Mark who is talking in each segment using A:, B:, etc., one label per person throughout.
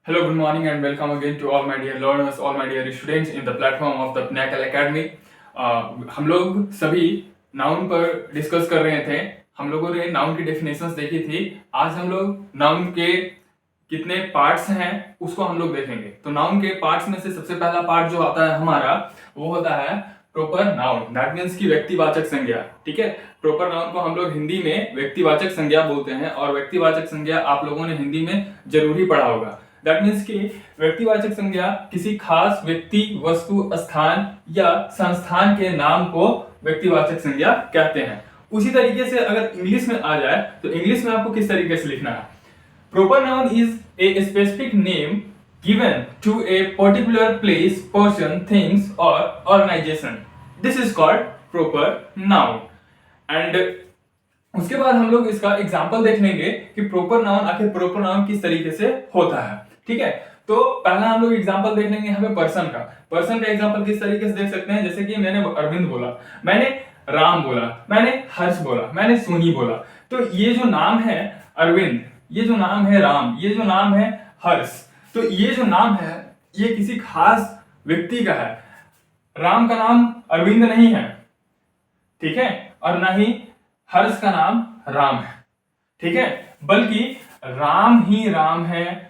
A: Hello, good morning, and welcome again to all my dear learners, all my dear students in the platform of the Pinnacle Academy. हम लोग सभी noun पर discuss कर रहे थे। हम लोगों ने नाउन की डेफिनेशंस देखी थी। आज हम लोग नाउन के कितने पार्ट्स हैं उसको हम लोग देखेंगे। तो नाउन के पार्ट्स में से सबसे पहला पार्ट जो आता है हमारा, वो होता है प्रॉपर नाउन। दैट मीन्स की व्यक्तिवाचक संज्ञा। ठीक है, प्रॉपर नाउन को हम लोग हिंदी में व्यक्तिवाचक संज्ञा बोलते हैं, और व्यक्तिवाचक संज्ञा आप लोगों ने हिंदी में जरूर ही पढ़ा होगा। दैट मीन्स कि व्यक्तिवाचक संज्ञा किसी खास व्यक्ति, वस्तु, स्थान या संस्थान के नाम को व्यक्तिवाचक संज्ञा कहते हैं। उसी तरीके से अगर इंग्लिश में आ जाए तो इंग्लिश में आपको किस तरीके से लिखना है? Proper noun is a specific name given to a particular place, person, things or organization. This is called proper noun. And उसके बाद हम लोग इसका एग्जाम्पल देख लेंगे कि प्रॉपर नाउन आखिर प्रॉपर नाउन किस तरीके से होता है। ठीक है, तो पहला हम लोग एग्जाम्पल देख लेंगे हमें पर्सन का। पर्सन का एग्जाम्पल किस तरीके से देख सकते हैं? जैसे कि मैंने अरविंद बोला, मैंने राम बोला, मैंने हर्ष बोला, मैंने सोनी बोला। तो ये जो नाम है अरविंद, ये जो नाम है राम, ये जो नाम है हर्ष, तो ये जो नाम है ये किसी खास व्यक्ति का है। राम का नाम अरविंद नहीं है, ठीक है, और ना ही हर्ष का नाम राम है, ठीक है, बल्कि राम ही राम है,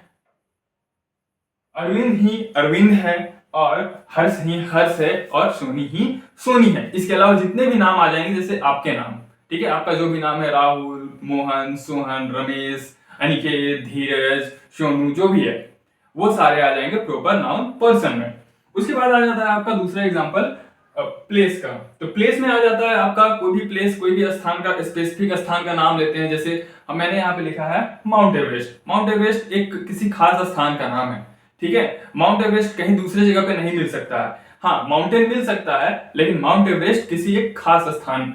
A: अरविंद ही अरविंद है, और हर्ष ही हर्ष है, और सोनी ही सोनी है। इसके अलावा जितने भी नाम आ जाएंगे, जैसे आपके नाम, ठीक है, आपका जो भी नाम है, राहुल, मोहन, सोहन, रमेश, अनिकेत, धीरज, सोनू, जो भी है वो सारे आ जाएंगे प्रॉपर नाउन पर्सन में। उसके बाद आ जाता है आपका दूसरा एग्जांपल प्लेस का। तो प्लेस में आ जाता है आपका कोई भी प्लेस, कोई भी स्थान का, स्पेसिफिक स्थान का नाम लेते हैं। जैसे अब मैंने यहाँ पे लिखा है माउंट एवरेस्ट। माउंट एवरेस्ट एक किसी खास स्थान का नाम है, ठीक है। माउंट एवरेस्ट कहीं दूसरे जगह पे नहीं मिल सकता है। हाँ, माउंटेन मिल सकता है, लेकिन माउंट एवरेस्ट किसी एक खास स्थान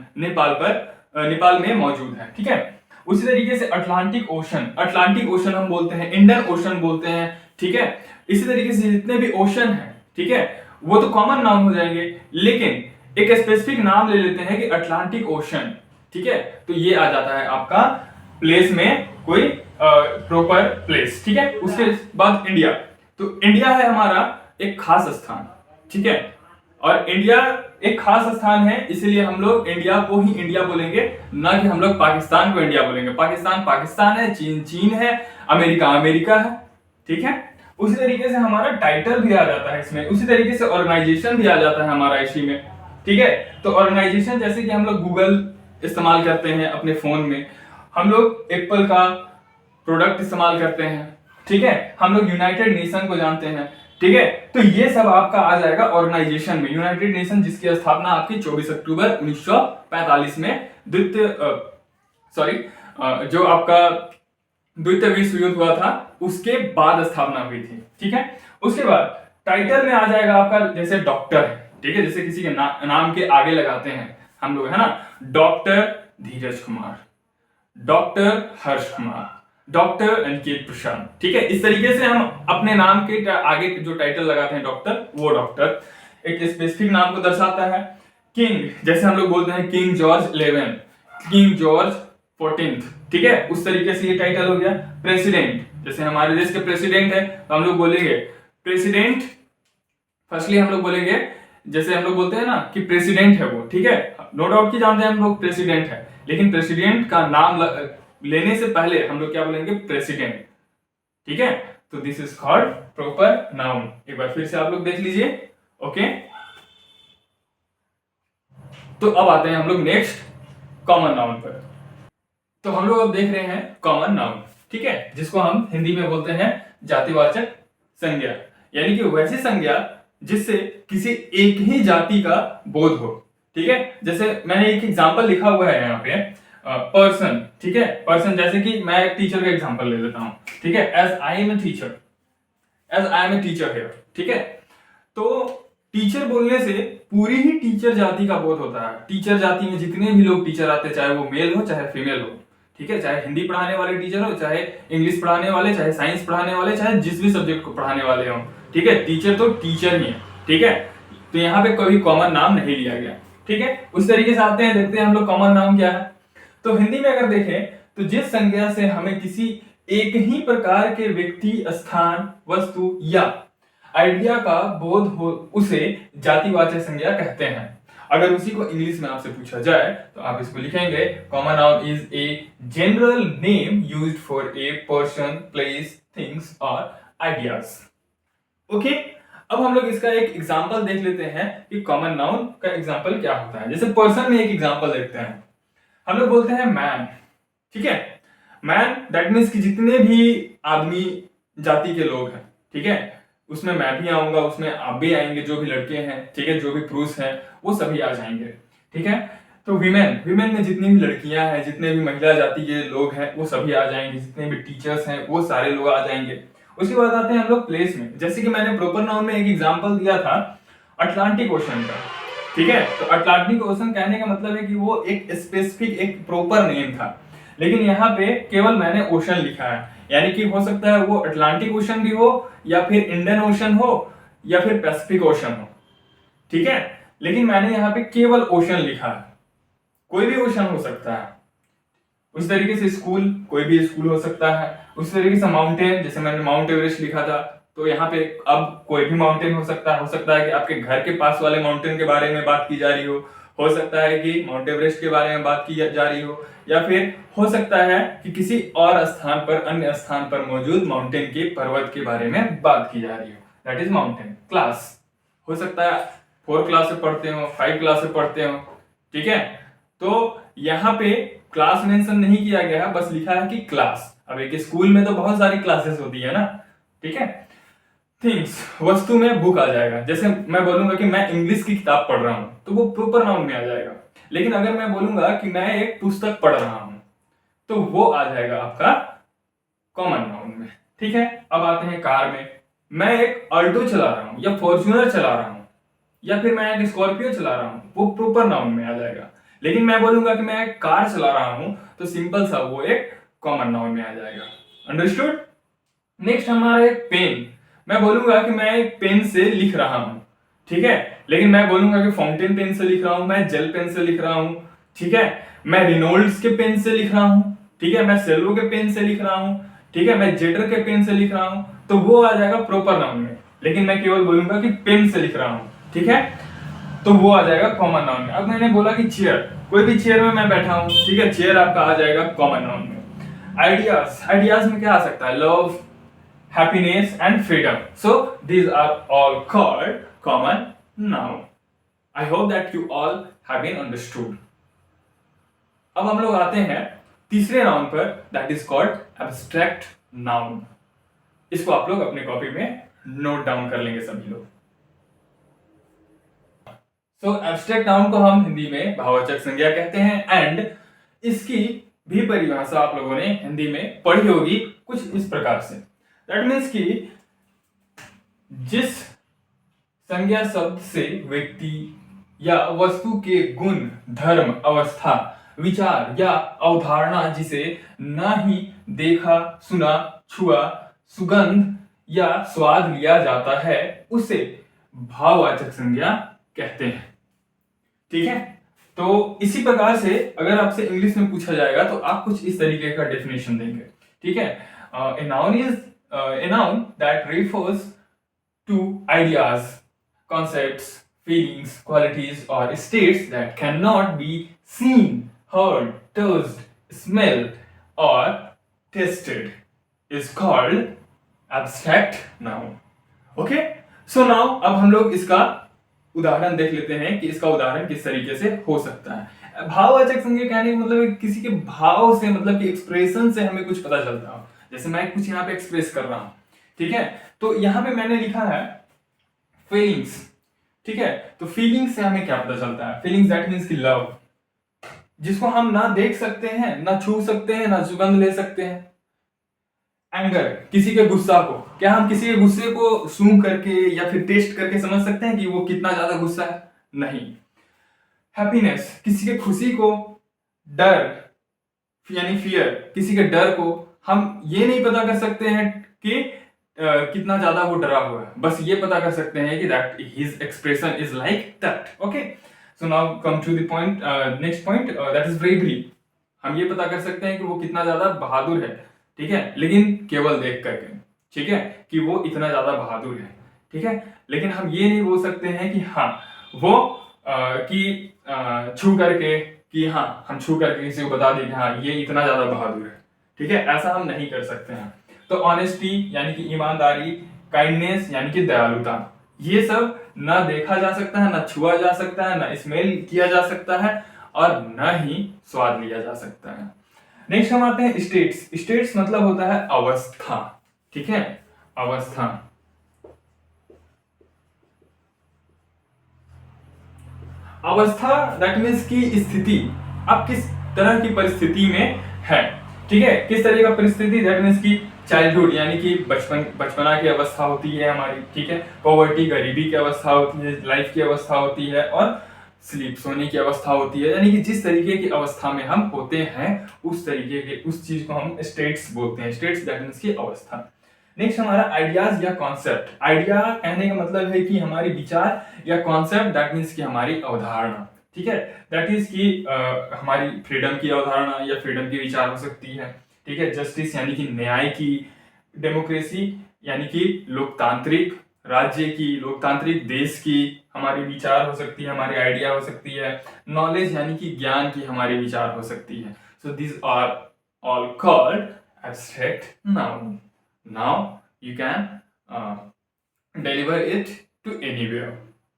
A: नेपाल में मौजूद है, ठीक है। उसी तरीके से अटलांटिक ओशन हम बोलते हैं, इंडियन ओशन बोलते हैं, ठीक है। इसी तरीके से जितने भी ओशन है, ठीक है, वो तो कॉमन नाउन हो जाएंगे, लेकिन एक स्पेसिफिक नाम ले लेते हैं कि अटलांटिक ओशन, ठीक है। तो ये आ जाता है आपका प्लेस में कोई प्रॉपर प्लेस, ठीक है। उसके बाद इंडिया। तो इंडिया है हमारा एक खास स्थान, ठीक है, और इंडिया एक खास स्थान है, इसलिए हम लोग इंडिया को ही इंडिया बोलेंगे, ना कि हम लोग पाकिस्तान को इंडिया बोलेंगे। पाकिस्तान पाकिस्तान है, चीन चीन है, अमेरिका अमेरिका है, ठीक है। उसी तरीके से हमारा टाइटल भी आ जाता है इसमें। उसी तरीके से ऑर्गेनाइजेशन भी आ जाता है हमारा इसी में, ठीक है। तो ऑर्गेनाइजेशन जैसे कि हम लोग गूगल इस्तेमाल करते हैं अपने फोन में, हम लोग एप्पल का प्रोडक्ट इस्तेमाल करते हैं, ठीक है, हम लोग यूनाइटेड नेशन को जानते हैं, ठीक है। तो ये सब आपका आ जाएगा ऑर्गेनाइजेशन में। यूनाइटेड नेशन जिसकी स्थापना आपकी 24 अक्टूबर 1945 में जो आपका द्वितीय विश्व युद्ध हुआ था उसके बाद स्थापना हुई थी, ठीक है। उसके बाद टाइटल में आ जाएगा आपका जैसे डॉक्टर है, ठीक है, जैसे किसी के नाम के आगे लगाते हैं हम लोग, है ना, डॉक्टर धीरज कुमार, डॉक्टर हर्ष कुमार, डॉक्टर अनिकेत प्रशांत, ठीक है। इस तरीके से हम अपने नाम के आगे जो टाइटल लगाते हैं डॉक्टर, वो डॉक्टर एक स्पेसिफिक नाम को दर्शाता है। किंग, जैसे हम लोग बोलते हैं किंग जॉर्ज 11, किंग जॉर्ज 14, ठीक है, उस तरीके से ये टाइटल हो गया। प्रेसिडेंट, जैसे हमारे देश के प्रेसिडेंट है तो हम लोग बोलेंगे प्रेसिडेंट, फर्स्टली हम लोग बोलेंगे, जैसे हम लोग बोलते हैं ना कि प्रेसिडेंट है वो, ठीक है, नो डाउट कि जानते हैं हम लोग प्रेसिडेंट है, लेकिन प्रेसिडेंट का नाम लेने से पहले हम लोग क्या बोलेंगे? प्रेसिडेंट, ठीक है। तो this is called proper noun. एक बार फिर से आप लोग देख लीजिए, ओके। तो अब आते हैं हम लोग नेक्स्ट कॉमन नाउन पर। तो हम लोग अब देख रहे हैं कॉमन नाउन, ठीक है, जिसको हम हिंदी में बोलते हैं जातिवाचक संज्ञा, यानी कि वैसी संज्ञा जिससे किसी एक ही जाति का बोध हो, ठीक है। जैसे मैंने एक एग्जांपल लिखा हुआ है यहाँ पे, पर्सन, ठीक है, पर्सन, जैसे कि मैं एक टीचर का एग्जांपल ले लेता हूं, ठीक है, as I am a teacher here, ठीक है। तो टीचर बोलने से पूरी ही टीचर जाति का बोध होता है। टीचर जाति में जितने भी लोग टीचर आते हैं, चाहे वो मेल हो चाहे फीमेल हो, ठीक है, चाहे हिंदी पढ़ाने वाले टीचर हो, चाहे इंग्लिश पढ़ाने वाले, चाहे साइंस पढ़ाने वाले, चाहे जिस भी सब्जेक्ट को पढ़ाने वाले हो, ठीक है, टीचर तो टीचर ही है, ठीक है। तो यहाँ पे कभी कॉमन नाम नहीं लिया गया, ठीक है। उस तरीके से आते हैं, देखते हैं हम लोग कॉमन नाम क्या है। तो हिंदी में अगर देखें तो जिस संज्ञा से हमें किसी एक ही प्रकार के व्यक्ति, स्थान, वस्तु या आइडिया का बोध हो उसे जातिवाचक संज्ञा कहते हैं। अगर उसी को इंग्लिश में आपसे पूछा जाए तो आप इसको लिखेंगे common noun is a general name used for a person, place, things और आइडियाज। ओके, अब हम लोग इसका एक एग्जांपल देख लेते हैं कि कॉमन नाउन का एग्जांपल क्या होता है। जैसे पर्सन में एक एग्जांपल देखते हैं, हम लोग बोलते हैं मैन, ठीक है। मैन दैट मीन्स कि जितने भी आदमी जाति के लोग हैं, ठीक है, उसमें मैं भी आऊंगा, उसमें आप भी आएंगे, जो भी लड़के हैं, ठीक है, जो भी पुरुष हैं वो सभी आ जाएंगे, ठीक है। तो विमेन, विमेन में जितनी भी लड़कियां हैं, जितने भी महिला जाति के लोग हैं वो सभी आ जाएंगे, जितने भी टीचर्स हैं वो सारे लोग आ जाएंगे। उसके बाद आते हैं हम लोग प्लेस में। जैसे कि मैंने प्रॉपर नाउन में एक एग्जांपल दिया था अटलांटिक ओशन का, ठीक है। तो अटलांटिक ओशन कहने का मतलब है कि वो एक स्पेसिफिक, एक प्रॉपर नेम था, लेकिन यहाँ पे केवल मैंने ओशन लिखा है, यानी कि हो सकता है वो अटलांटिक ओशन भी हो, या फिर इंडियन ओशन हो, या फिर पैसिफिक ओशन हो, ठीक है। लेकिन मैंने यहाँ पे केवल ओशन लिखा है, कोई भी ओशन हो सकता है। उस तरीके से स्कूल, कोई भी स्कूल हो सकता है। उस तरीके से माउंटेन, जैसे मैंने माउंट एवरेस्ट लिखा था, तो यहाँ पे अब कोई भी माउंटेन हो सकता है। हो सकता है कि आपके घर के पास वाले माउंटेन के बारे में बात की जा रही हो सकता है कि माउंट एवरेस्ट के बारे में बात की जा रही हो, या फिर हो सकता है कि किसी और स्थान पर, अन्य स्थान पर मौजूद माउंटेन के पर्वत के बारे में बात की जा रही हो। That is mountain. क्लास हो सकता है 4 क्लास से पढ़ते हो, 5 क्लास से पढ़ते हो, ठीक है। तो यहाँ पे क्लास मेंशन नहीं किया गया है, बस लिखा है कि क्लास। अब एक स्कूल में तो बहुत सारी क्लासेस होती है ना, ठीक है। थिंग्स, वस्तु में बुक आ जाएगा। जैसे मैं बोलूंगा कि मैं इंग्लिश की किताब पढ़ रहा हूं तो वो प्रॉपर नाउन में आ जाएगा। लेकिन अगर मैं बोलूंगा कि मैं एक पुस्तक पढ़ रहा हूं तो वो आ जाएगा आपका कॉमन नाउन में, ठीक है। अब आते हैं कार में। मैं एक अल्टो चला रहा हूं, या फॉर्च्यूनर चला रहा हूं, या फिर मैं एक स्कॉर्पियो चला रहा हूं, वो प्रॉपर नाउन में आ जाएगा। लेकिन मैं बोलूंगा कि मैं एक कार चला रहा हूं तो सिंपल सा वो एक कॉमन नाउन में आ जाएगा। अंडरस्टूड। नेक्स्ट हमारा एक पेन। मैं बोलूंगा कि मैं एक पेन से लिख रहा हूं, ठीक है। लेकिन मैं बोलूंगा कि फाउंटेन पेन से लिख रहा हूं, मैं जेल पेन से लिख रहा हूं, ठीक है। मैं रिनोल्ड्स के पेन से लिख रहा हूं, ठीक है। मैं सेल्वो के पेन से लिख रहा हूं, ठीक है। मैं जेटर के पेन से लिख रहा हूं, तो वो आ जाएगा प्रॉपर नाउन में। लेकिन मैं केवल बोलूंगा कि पेन से लिख रहा हूं, ठीक है, तो वो आ जाएगा कॉमन नाउन में। अब मैंने बोला कि चेयर, कोई भी चेयर में मैं बैठा हूं, ठीक है, चेयर आपका आ जाएगा कॉमन नाउन में। आइडियाज, आइडियाज में क्या आ सकता है? Love, happiness and freedom. So these are all called common noun. I hope that you all have been understood. अब हम लोग आते हैं तीसरे नाउन पर, that is called abstract noun. इसको आप लोग अपने कॉपी में नोट डाउन कर लेंगे सभी लोग। So abstract noun को हम हिंदी में भाववाचक संज्ञा कहते हैं, एंड इसकी भी परिभाषा आप लोगों ने हिंदी में पढ़ी होगी कुछ इस प्रकार से। दैट मीन्स कि जिस संज्ञा शब्द से व्यक्ति या वस्तु के गुण, धर्म, अवस्था, विचार या अवधारणा जिसे ना ही देखा, सुना, छुआ, सुगंध या स्वाद लिया जाता है उसे भाववाचक संज्ञा कहते हैं, ठीक है। तो इसी प्रकार से अगर आपसे इंग्लिश में पूछा जाएगा तो आप कुछ इस तरीके का डेफिनेशन देंगे, ठीक है। A noun is a noun that refers to ideas, concepts, feelings, qualities or states that cannot be seen, heard, touched, smelled or tasted is called abstract noun. Okay? So now अब हम लोग इसका उदाहरण देख लेते हैं कि इसका उदाहरण किस तरीके से हो सकता है। भाववाचक संज्ञा कहने का मतलब किसी के भाव से, मतलब कि एक्सप्रेशन से हमें कुछ पता चलता हो। जैसे मैं कुछ यहाँ पे एक्सप्रेस कर रहा हूं, ठीक है, तो यहाँ पे मैंने लिखा है फीलिंग्स, ठीक है। तो फीलिंग्स से हमें क्या पता चलता है? फीलिंग्स दैट मीन्स की लव, जिसको हम ना देख सकते हैं, ना छू सकते हैं, ना सुगंध ले सकते हैं। एंगर, किसी के गुस्सा को, क्या हम किसी के गुस्से को सूंघ करके या फिर टेस्ट करके समझ सकते हैं कि वो कितना ज्यादा गुस्सा है? नहीं। हैप्पीनेस, किसी के खुशी को, डर यानी फियर, किसी के डर को हम ये नहीं पता कर सकते हैं कि कितना ज्यादा वो डरा हुआ है, बस ये पता कर सकते हैं कि that his expression is like that. Okay, so now come to the point, next point, that is bravery. हम ये पता कर सकते हैं कि वो कितना ज्यादा बहादुर है, ठीक है, लेकिन केवल देख करके, ठीक है, कि वो इतना ज्यादा बहादुर है, ठीक है। लेकिन हम ये नहीं बोल सकते हैं कि हाँ वो छू करके, कि हाँ हम छू करके किसी को बता दें कि हाँ ये इतना ज्यादा बहादुर है, ठीक है, ऐसा हम नहीं कर सकते हैं। तो ऑनेस्टी यानी कि ईमानदारी, काइंडनेस यानी कि दयालुता, ये सब ना देखा जा सकता है, ना छुआ जा सकता है, ना स्मेल किया जा सकता है, और न ही स्वाद लिया जा सकता है। नेक्स्ट हम आते हैं स्टेट्स। स्टेट्स मतलब होता है अवस्था, ठीक है, अवस्था। अवस्था दैट मीन्स की स्थिति, आप किस तरह की परिस्थिति में है, ठीक है, किस तरह का परिस्थिति, दैट मीन्स की चाइल्डहुड यानी कि बचपना की अवस्था होती है हमारी, ठीक है, पॉवर्टी गरीबी की अवस्था होती है, लाइफ की अवस्था होती है, और स्लीप सोने की अवस्था होती है। यानी कि जिस तरीके की अवस्था में हम होते हैं उस तरीके के उस चीज को हम स्टेट्स बोलते हैं। स्टेट्स दैट मीन्स की अवस्था। नेक्स्ट हमारा आइडियाज या कॉन्सेप्ट। आइडिया कहने का मतलब है कि हमारी विचार, या कॉन्सेप्ट दैट मीन्स की हमारी अवधारणा, ठीक है, दैट इज की हमारी फ्रीडम की अवधारणा या फ्रीडम की विचार हो सकती है, ठीक है। जस्टिस यानी कि न्याय की, डेमोक्रेसी यानी कि लोकतांत्रिक राज्य की, लोकतांत्रिक देश की हमारी विचार हो सकती है, हमारी आइडिया हो सकती है। नॉलेज यानी कि ज्ञान की हमारी विचार हो सकती है। So this are all called abstract noun. Now you can deliver it to anywhere.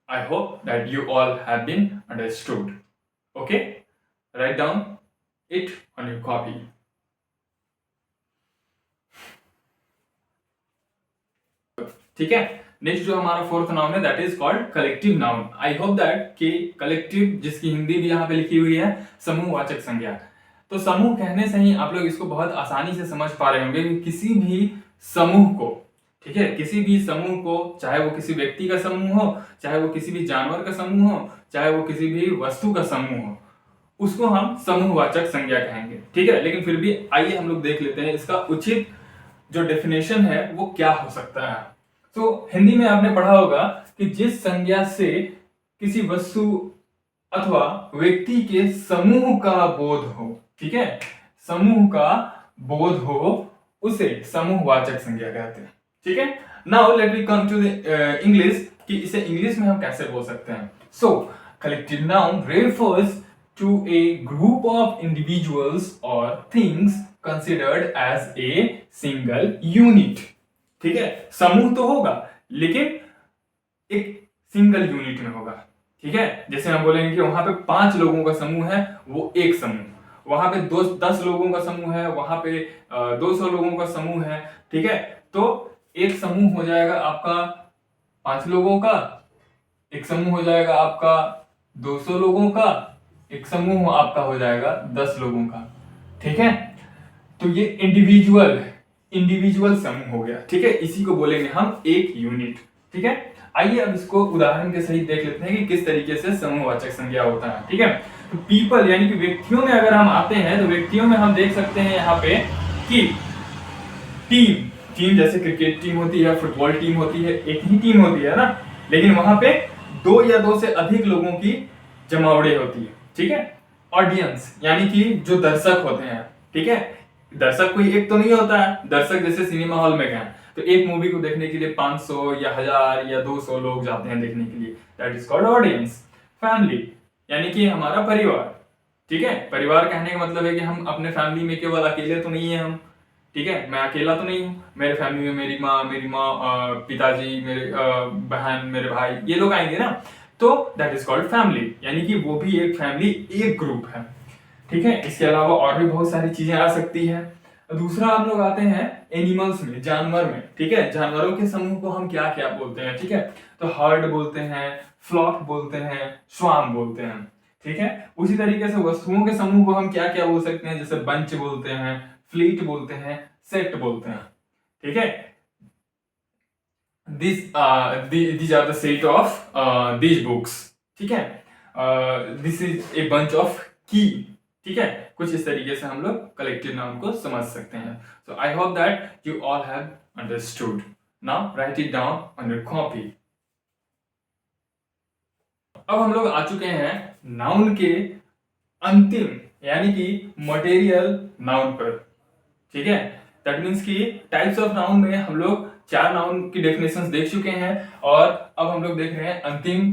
A: I hope that you all have been understood. Okay? Write down it on your copy. ठीक है, नेक्स्ट जो हमारा फोर्थ नाउन है that is called collective noun. I hope that कि collective, जिसकी हिंदी भी यहाँ पे लिखी हुई है समूहवाचक संज्ञा। तो समूह कहने से ही आप लोग इसको बहुत आसानी से समझ पा रहे होंगे कि किसी भी समूह को, ठीक है, किसी भी समूह को, चाहे वो किसी व्यक्ति का समूह हो, चाहे वो किसी भी जानवर का समूह हो, चाहे वो किसी भी वस्तु का समूह हो, उसको हम समूहवाचक संज्ञा कहेंगे, ठीक है। लेकिन फिर भी आइए हम लोग देख लेते हैं इसका उचित जो डेफिनेशन है वो क्या हो सकता है। तो हिंदी में आपने पढ़ा होगा कि जिस संज्ञा से किसी वस्तु अथवा व्यक्ति के समूह का बोध हो, ठीक है, समूह का बोध हो, उसे समूहवाचक संज्ञा कहते हैं, ठीक है। Now let we come to the English, कि इसे इंग्लिश में हम कैसे बोल सकते हैं। So collective noun refers to a group of individuals और things considered as a single unit, ठीक है। समूह तो होगा लेकिन एक सिंगल यूनिट में होगा, ठीक है। जैसे हम बोलेंगे कि वहां पे 5 लोगों का समूह है, वो एक समूह, वहां पे 10 लोगों का समूह है, वहां पे 200 लोगों का समूह है, ठीक है। तो एक समूह हो जाएगा आपका 5 लोगों का, एक समूह हो जाएगा आपका 200 लोगों का, एक समूह आपका हो जाएगा 10 लोगों का, ठीक है। तो ये इंडिविजुअल समूह हो गया, ठीक है, इसी को बोलेंगे हम एक यूनिट, ठीक है। आइए अब इसको उदाहरण के सहित देख लेते हैं कि किस तरीके से समूहवाचक संज्ञा होता है, ठीक है। तो पीपल यानी कि व्यक्तियों में अगर हम आते हैं तो व्यक्तियों में हम देख सकते हैं यहाँ पे कि टीम जैसे क्रिकेट टीम होती है, फुटबॉल टीम होती है, एक ही टीम होती है ना, लेकिन वहां पे 2 या 2 से अधिक लोगों की जमावड़े होती है, ठीक है। ऑडियंस यानी कि जो दर्शक होते हैं, ठीक है, दर्शक कोई एक तो नहीं होता है, दर्शक जैसे सिनेमा हॉल में गए तो एक मूवी को देखने के लिए 500 या 1000 या 200 लोग जाते हैं देखने के लिए, that is called audience. Family यानी कि हमारा परिवार, ठीक है। परिवार कहने का मतलब है कि हम अपने फैमिली में केवल अकेले तो नहीं है हम, ठीक है, मैं अकेला तो नहीं हूँ, मेरे फैमिली में मेरी माँ पिताजी, मेरे बहन, मेरे भाई, ये लोग आएंगे ना, तो दैट इज कॉल्ड फैमिली, यानी कि वो भी एक फैमिली, एक ग्रुप है, ठीक है। इसके अलावा और भी बहुत सारी चीजें आ सकती है। दूसरा हम लोग आते हैं एनिमल्स में, जानवर में, ठीक है। जानवरों के समूह को हम क्या क्या बोलते हैं, ठीक है। तो हर्ड बोलते हैं, फ्लॉक बोलते हैं, स्वाम बोलते हैं, ठीक है। उसी तरीके से वस्तुओं के समूह को हम क्या क्या बोल सकते हैं, जैसे बंच बोलते हैं, फ्लीट बोलते हैं, सेट बोलते हैं, ठीक है। these are the set of these books, ठीक है। This is a bunch of की, ठीक है। कुछ इस तरीके से हम लोग कलेक्टिव नाउन को समझ सकते हैं। So I hope that you all have understood. Now write it down on your copy. अब हम लोग आ चुके हैं नाउन के अंतिम यानी कि मटेरियल नाउन पर, ठीक है। दैट मीन्स कि टाइप्स ऑफ नाउन में हम लोग 4 नाउन की डेफिनेशंस देख चुके हैं और अब हम लोग देख रहे हैं अंतिम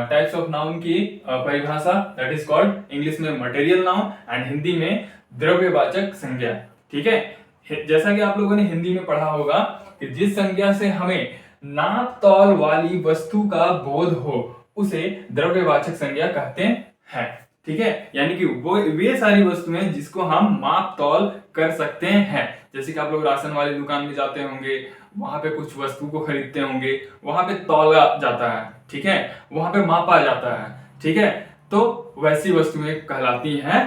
A: टाइप्स ऑफ नाउन की परिभाषा, दैट इज कॉल्ड इंग्लिश में मटेरियल नाउन एंड हिंदी में द्रव्यवाचक संज्ञा। ठीक है, जैसा कि आप लोगों ने हिंदी में पढ़ा होगा कि जिस संज्ञा से हमें नाप तौल वाली वस्तु का बोध हो उसे द्रव्यवाचक संज्ञा कहते हैं। ठीक है, यानी कि वो वे सारी वस्तुएं जिसको हम माप तौल कर सकते हैं। जैसे कि आप लोग राशन वाली दुकान में जाते होंगे, वहां पे कुछ वस्तु को खरीदते होंगे, वहां पे तौला जाता है, ठीक है, वहां पे मापा जाता है। ठीक है, तो वैसी वस्तुएं कहलाती हैं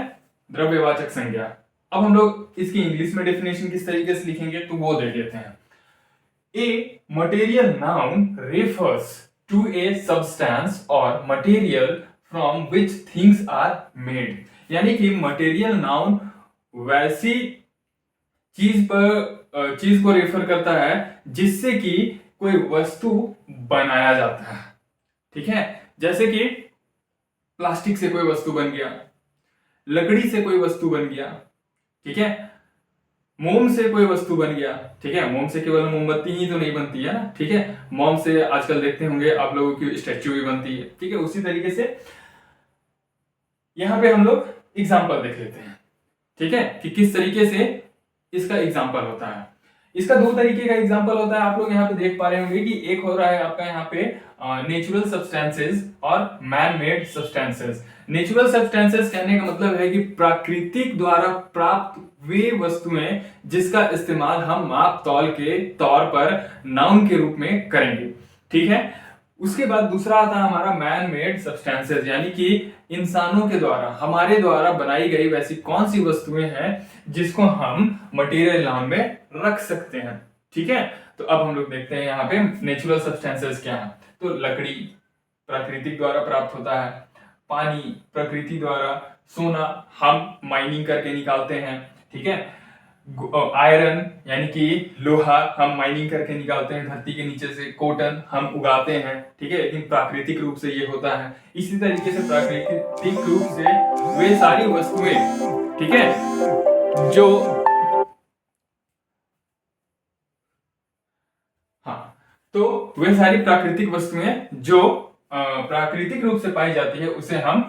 A: द्रव्यवाचक संज्ञा। अब हम लोग इसकी इंग्लिश में डेफिनेशन किस तरीके से लिखेंगे तो वो देख लेते हैं। A material noun refers to a substance और material from which things are made. यानी कि मटेरियल नाउन वैसी चीज को रेफर करता है जिससे कि कोई वस्तु बनाया जाता है। ठीक है, जैसे कि प्लास्टिक से कोई वस्तु बन गया, लकड़ी से कोई वस्तु बन गया, ठीक है, मोम से कोई वस्तु बन गया। ठीक है, मोम से केवल मोमबत्ती ही तो नहीं बनती है ना। ठीक है, मोम से आजकल देखते होंगे आप लोगों की स्टैच्यू भी बनती है। ठीक है, उसी तरीके से यहां पे हम लोग एग्जाम्पल देख लेते हैं। ठीक है, कि किस तरीके से इसका एग्जाम्पल होता है। इसका 2 तरीके का एग्जाम्पल होता है। आप लोग यहाँ पे देख पा रहे होंगे कि एक हो रहा है आपका यहाँ पे नेचुरल सब्सटेंसेस और man made substances. Natural substances कहने का मतलब है कि प्राकृतिक द्वारा प्राप्त वे वस्तुएं जिसका इस्तेमाल हम माप तौल के तौर पर नाउन के रूप में करेंगे। ठीक है, उसके बाद दूसरा आता है हमारा मैन मेड सब्सटेंसेस, यानी कि इंसानों के द्वारा, हमारे द्वारा बनाई गई वैसी कौन सी वस्तुएं हैं जिसको हम मटेरियल नाउन में रख सकते हैं। ठीक है, तो अब हम लोग देखते हैं यहाँ पे नेचुरल सब्सटेंसेस क्या है। तो लकड़ी प्राकृतिक द्वारा प्राप्त होता है, पानी प्रकृति द्वारा, सोना हम माइनिंग करके निकालते हैं। ठीक है, आयरन यानी कि लोहा हम माइनिंग करके निकालते हैं धरती के नीचे से, कॉटन हम उगाते हैं। ठीक है, लेकिन प्राकृतिक रूप से ये होता है। इसी तरीके से प्राकृतिक रूप से वे सारी वस्तुएं, ठीक है, जो तो वे सारी प्राकृतिक वस्तुएं जो प्राकृतिक रूप से पाई जाती है उसे हम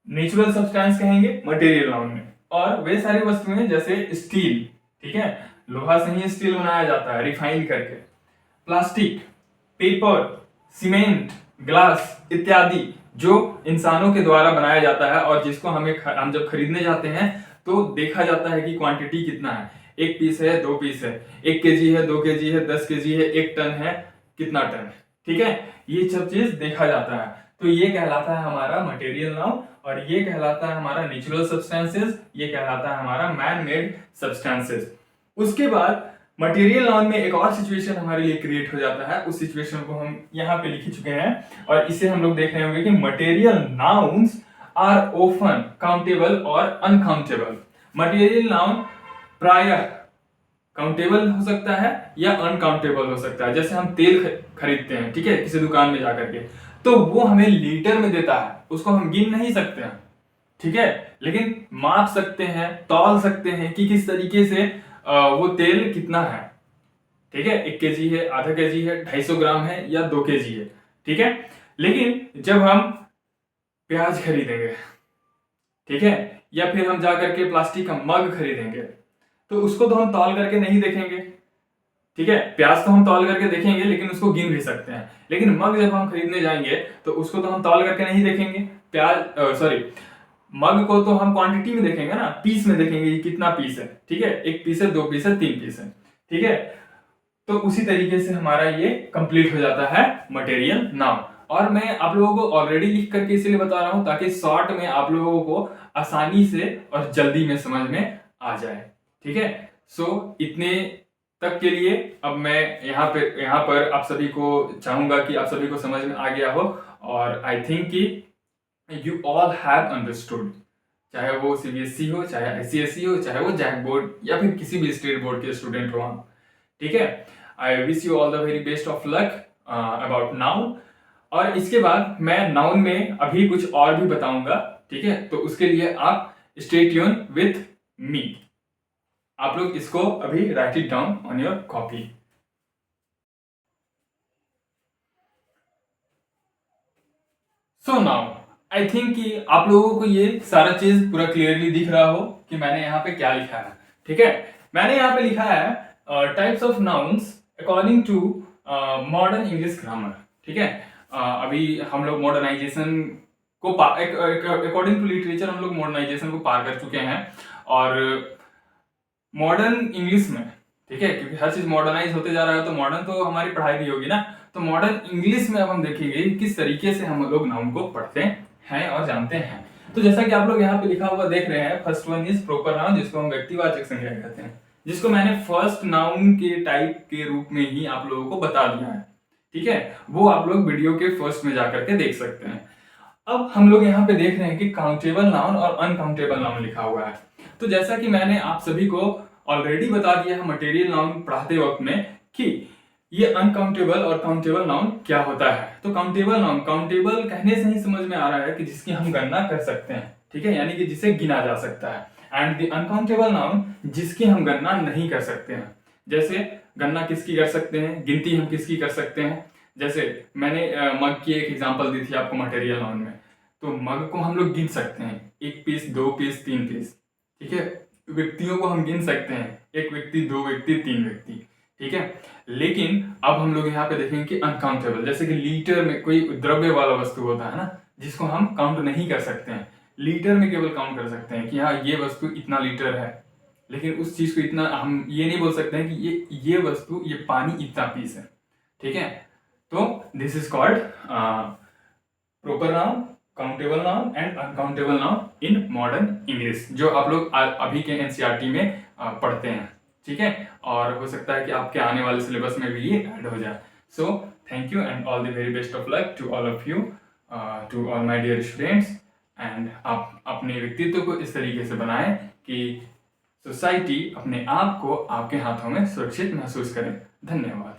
A: नेचुरल सब्सटेंस कहेंगे मटेरियल नाउन में। और वे सारी वस्तुएं जैसे स्टील, ठीक है, लोहा से ही स्टील बनाया जाता है रिफाइन करके, प्लास्टिक, पेपर, सीमेंट, ग्लास इत्यादि जो इंसानों के द्वारा बनाया जाता है और जिसको हम जब खरीदने जाते हैं तो देखा जाता है कि क्वांटिटी कितना है, 1 पीस है, 2 पीस है, 1 केजी है, 2 केजी है, 10 केजी है, 1 टन है, कितना टन है। ठीक है, ये सब चीज देखा जाता है। तो ये कहलाता है हमारा मटेरियल नाउन और ये कहलाता है हमारा नेचुरल सब्सटेंसेस, ये कहलाता है हमारा मैन मेड सब्सटेंसेस। उसके बाद मटेरियल नाउन में एक और सिचुएशन हमारे लिए क्रिएट हो जाता है, उस सिचुएशन को हम यहाँ पे लिख चुके हैं और इसे हम लोग देख रहे होंगे कि material nouns are often countable और अनकाउंटेबल। मटेरियल नाउन प्रायः काउंटेबल हो सकता है या अनकाउंटेबल हो सकता है। जैसे हम तेल खरीदते हैं, ठीक है, किसी दुकान में जाकर के, तो वो हमें लीटर में देता है, उसको हम गिन नहीं सकते हैं। ठीक है, लेकिन माप सकते हैं, तौल सकते हैं कि किस तरीके से वो तेल कितना है। ठीक है, 1 केजी है, आधा केजी है, 250 ग्राम है या 2 केजी है। ठीक है, लेकिन जब हम प्याज खरीदेंगे, ठीक है, या फिर हम जाकर के प्लास्टिक का मग खरीदेंगे तो उसको तो हम तौल करके नहीं देखेंगे। ठीक है, प्याज तो हम तौल करके देखेंगे लेकिन उसको गिन भी सकते हैं, लेकिन मग जब हम खरीदने जाएंगे तो उसको तो हम तौल करके नहीं देखेंगे। मग को तो हम क्वांटिटी में देखेंगे ना, पीस में देखेंगे कि कितना पीस है। ठीक है, 1 पीस है, 2 पीस है, 3 पीस है। ठीक है, तो उसी तरीके से हमारा ये कंप्लीट हो जाता है मटेरियल नाउन। और मैं आप लोगों को ऑलरेडी लिख करके इसलिए बता रहा हूं ताकि शॉर्ट में आप लोगों को आसानी से और जल्दी में समझ में आ जाए। ठीक है, सो इतने तक के लिए अब मैं यहाँ पर आप सभी को चाहूंगा कि आप सभी को समझ में आ गया हो और आई थिंक कि यू ऑल हैव अंडरस्टूड, चाहे वो CBSE हो, चाहे ICSE हो, चाहे वो जैक बोर्ड या फिर किसी भी स्टेट बोर्ड के स्टूडेंट हो हम। ठीक है, I wish you all the very best of luck about noun. और इसके बाद मैं नाउन में अभी कुछ और भी बताऊंगा। ठीक है, तो उसके लिए आप स्टे ट्यून विथ मी। आप लोग इसको अभी right it down on your copy. So now I think कि आप लोगों को ये सारा चीज पूरा क्लियरली दिख रहा हो कि मैंने यहाँ पे क्या लिखा है। ठीक है, मैंने यहाँ पे लिखा है types of nouns according to modern English grammar. ठीक है, अभी हम लोग मॉडर्नाइजेशन को अकॉर्डिंग टू लिटरेचर हम लोग मॉडर्नाइजेशन को पार कर चुके हैं और मॉडर्न इंग्लिश में, ठीक है, क्योंकि हर चीज मॉडर्नाइज होते जा रहा है तो मॉडर्न तो हमारी पढ़ाई भी होगी ना, तो मॉडर्न इंग्लिश में अब हम देखेंगे किस तरीके से हम लोग नाउन को पढ़ते हैं और जानते हैं। तो जैसा कि आप लोग यहाँ पे लिखा हुआ देख रहे हैं, first one is proper noun, जिसको हम व्यक्तिवाचक संज्ञा कहते हैं, जिसको मैंने फर्स्ट नाउन के टाइप के रूप में ही आप लोगों को बता दिया है। ठीक है, वो आप लोग वीडियो के फर्स्ट में जाकर के देख सकते हैं। अब हम लोग यहाँ पे देख रहे हैं कि काउंटेबल नाउन और अनकाउंटेबल नाउन लिखा हुआ है। तो जैसा कि मैंने आप सभी को ऑलरेडी बता दिया है मटेरियल नाउन पढ़ाते वक्त में कि ये अनकाउंटेबल और काउंटेबल नाउन क्या होता है। तो काउंटेबल नाउन, काउंटेबल कहने से ही समझ में आ रहा है कि जिसकी हम गणना कर सकते हैं, ठीक है, यानी कि जिसे गिना जा सकता है। एंड द अनकाउंटेबल नाउन, जिसकी हम गणना नहीं कर सकते हैं। जैसे गणना किसकी कर सकते हैं, गिनती हम किसकी कर सकते हैं। जैसे मैंने मग की एक एग्जांपल दी थी आपको मटेरियल नाउन में, तो मग को हम लोग गिन सकते हैं, 1 पीस, 2 पीस, 3 पीस। ठीक है, व्यक्तियों को हम गिन सकते हैं, 1 व्यक्ति, 2 व्यक्ति, 3 व्यक्ति। ठीक है, लेकिन अब हम लोग यहाँ पे देखेंगे कि अनकाउंटेबल, जैसे कि लीटर में कोई द्रव्य वाला वस्तु होता है ना, जिसको हम काउंट नहीं कर सकते हैं। लीटर में केवल काउंट कर सकते हैं कि हाँ ये वस्तु इतना लीटर है, लेकिन उस चीज को इतना हम ये नहीं बोल सकते हैं कि ये वस्तु, ये पानी इतना पीस है। ठीक है, तो this is called proper noun, countable noun and uncountable noun in modern English, जो आप लोग अभी के एनसीईआरटी में पढ़ते हैं। ठीक है, और हो सकता है कि आपके आने वाले सिलेबस में भी ये ऐड हो जाए। So thank you and all the very best of luck to all of you, to all my dear students. And आप अपने व्यक्तित्व को इस तरीके से बनाएं कि सोसाइटी अपने आप को आपके हाथों में सुरक्षित महसूस करे। धन्यवाद।